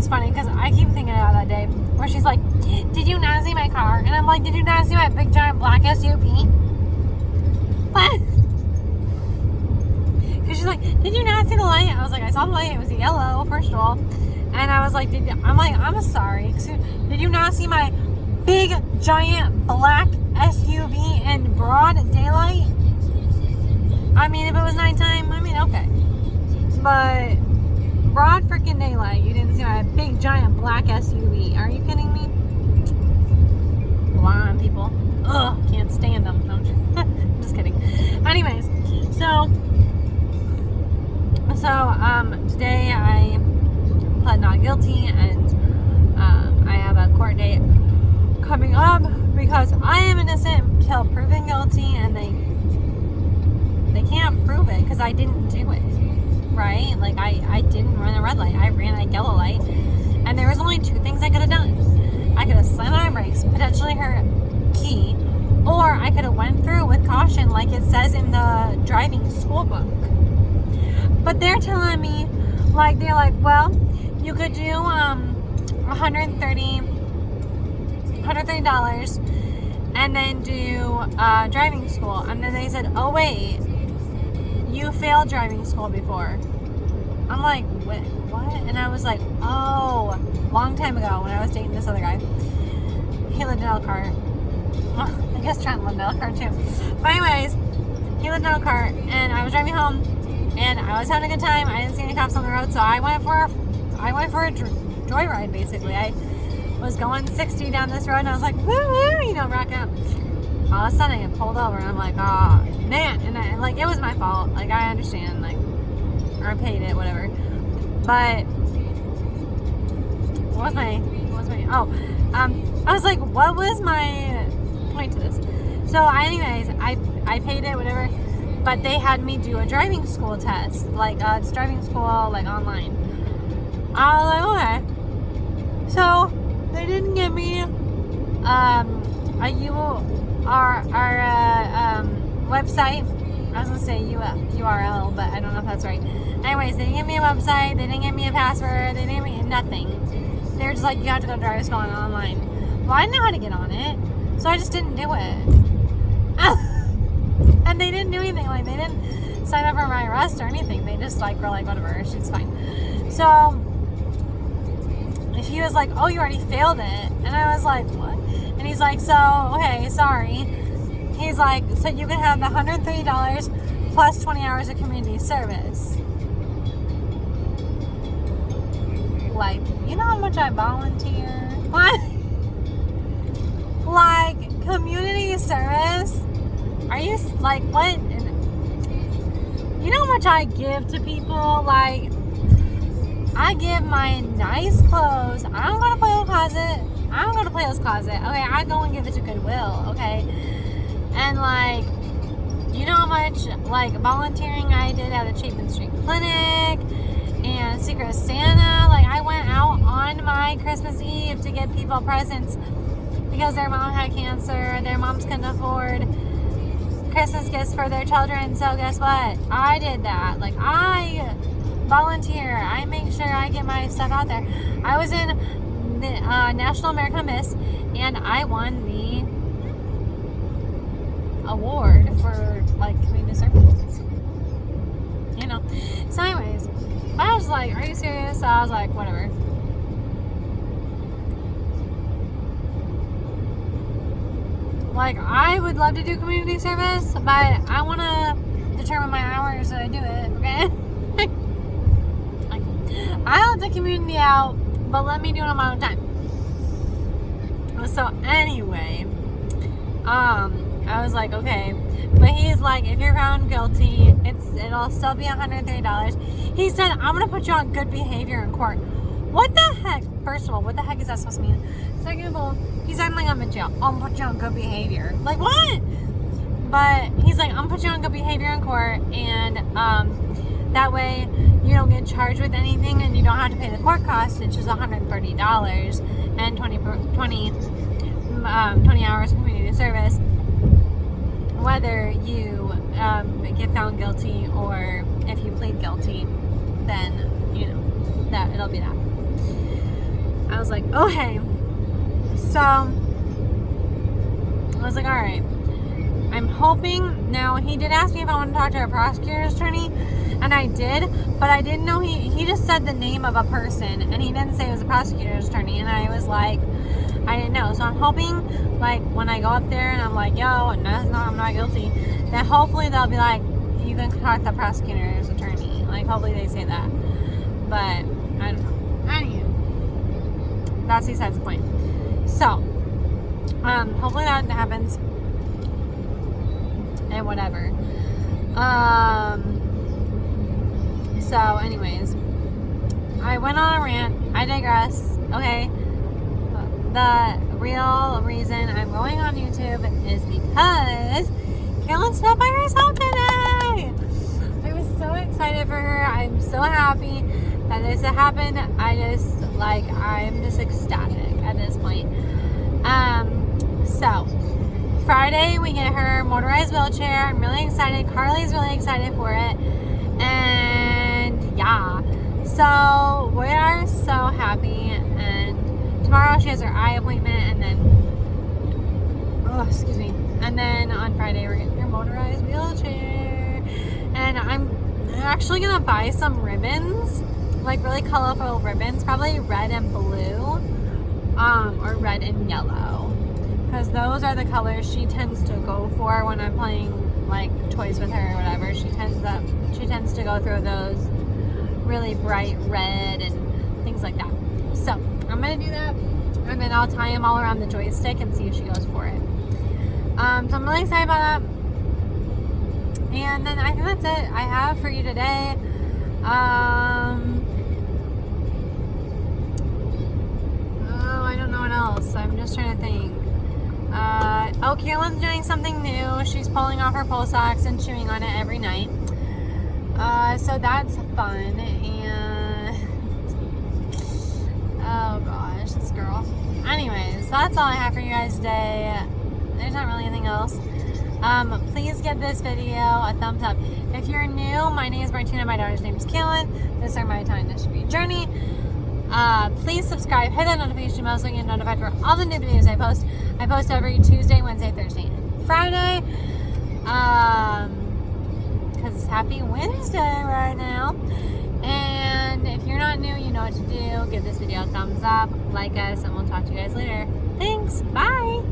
it's funny because I keep thinking about that day where she's like, did you not see my car? And I'm like, did you not see my big giant black SUV? But because she's like, did you not see the light? I was like, I saw the light. It was yellow, first of all. And I was like, I'm sorry. Did you not see my big giant black SUV in broad daylight? I mean, if it was nighttime, I mean, okay. But broad freaking daylight, you didn't see my big giant black SUV. Are you kidding me? Blonde people. Ugh, can't stand them. No, I'm just kidding. Anyways, so today I pled not guilty, and I have a court date coming up because I am innocent until proven guilty, and they can't prove it because I didn't do it, right? Like I didn't run a red light. I ran a yellow light, and there was only two things I could have done. I could have slammed on my brakes, potentially hurt Key, or I could have went through with caution like it says in the driving school book. But they're telling me, like, they're like, well, you could do $130 and then do driving school. And then they said, oh wait, you failed driving school before. I'm like, what? And I was like, oh, long time ago when I was dating this other guy. He lived in Elkhart. Well, I guess Trent lived in Elkhart too. But anyways, he lived in Elkhart, and I was driving home, and I was having a good time. I didn't see any cops on the road, so I went for a joyride, basically. I was going 60 down this road, and I was like, woo woo, you know, rocking up. All of a sudden, I get pulled over, and I'm like, oh, man. And it was my fault. Like, I understand, like, or I paid it, whatever. But, I was like, what was my point to this? So, anyways, I paid it, whatever, but they had me do a driving school test, like, it's driving school, like, online. I was like, okay. So, they didn't give me, our website. I was gonna say URL, but I don't know if that's right. Anyways, they didn't give me a website, they didn't give me a password, they didn't give me nothing. They were just like, you have to go to driving school online. Well, I didn't know how to get on it, so I just didn't do it. And they didn't do anything, like, they didn't sign up for my arrest or anything. They just, like, were like, whatever, she's fine. So, he was like, oh, you already failed it. And I was like, what? And he's like, so, okay, sorry. He's like, so you can have the $130 plus 20 hours of community service. Like, you know how much I volunteer? What? Like, community service? Are you, like, what? You know how much I give to people? Like, I give my nice clothes. I don't go to Plato's Closet. Okay, I go and give it to Goodwill, okay? And, like, you know how much, like, volunteering I did at a Chapin Street Clinic and Secret Santa. Like, I went out on my Christmas Eve to get people presents because their mom had cancer. Their moms couldn't afford Christmas gifts for their children. So guess what? I did that. Like, I volunteer. I make sure I get my stuff out there. I was in the National American Miss, and I won the award for, like, community service. You know. So anyways, I was like, are you serious? So I was like, whatever. Like, I would love to do community service, but I want to determine my hours that I do it, okay? Like, I help the community out, but let me do it on my own time. So anyway, I was like, okay. But he's like, if you're found guilty, it'll still be $130. He said, I'm going to put you on good behavior in court. What the heck? First of all, what the heck is that supposed to mean? Second of all, he's acting like I'm in jail. I'm going to put you on good behavior. Like, what? But he's like, I'm going to put you on good behavior in court, and that way you don't get charged with anything, and you don't have to pay the court costs, which is $130 and 20 hours of community service, whether you get found guilty or if you plead guilty, then, you know, that it'll be that. I was like, okay. So I was like, all right. I'm hoping. Now, he did ask me if I wanted to talk to a prosecutor's attorney, and I did, but I didn't know he just said the name of a person, and he didn't say it was a prosecutor's attorney, and I was like, I didn't know. So I'm hoping, like, when I go up there and I'm like, yo, no, I'm not guilty, then hopefully they'll be like, you can contact the prosecutor's attorney. Like, hopefully they say that. But I don't know. Anywho, that's besides the point. So hopefully that happens. And whatever. So anyways, I went on a rant. I digress. Okay. The real reason I'm going on YouTube is because Carolyn stood by herself today. I was so excited for her. I'm so happy that this happened. I'm just ecstatic at this point. So Friday we get her motorized wheelchair. I'm really excited. Carly's really excited for it. And yeah. So we are so happy. And tomorrow she has her eye appointment, and then and then on Friday we're getting her motorized wheelchair. And I'm actually gonna buy some ribbons, like really colorful ribbons, probably red and blue, or red and yellow, because those are the colors she tends to go for when I'm playing like toys with her or whatever. She tends to go through those really bright red and things like that. So I'm gonna do that, and then I'll tie them all around the joystick and see if she goes for it. So I'm really excited about that. And then I think that's it I have for you today. I don't know what else. I'm just trying to think. Carolyn's doing something new. She's pulling off her pull socks and chewing on it every night. So that's fun. And oh gosh, this girl. Anyways, that's all I have for you guys today. There's not really anything else. Please give this video a thumbs up. If you're new, my name is Martina. My daughter's name is Kaylin. This is my Italian distribution journey. Please subscribe, hit that notification bell so you get notified for all the new videos I post. I post every Tuesday, Wednesday, Thursday, and Friday. Because it's Happy Wednesday right now. And if you're not new, you know what to do. Give this video a thumbs up, like us, and we'll talk to you guys later. Thanks. Bye.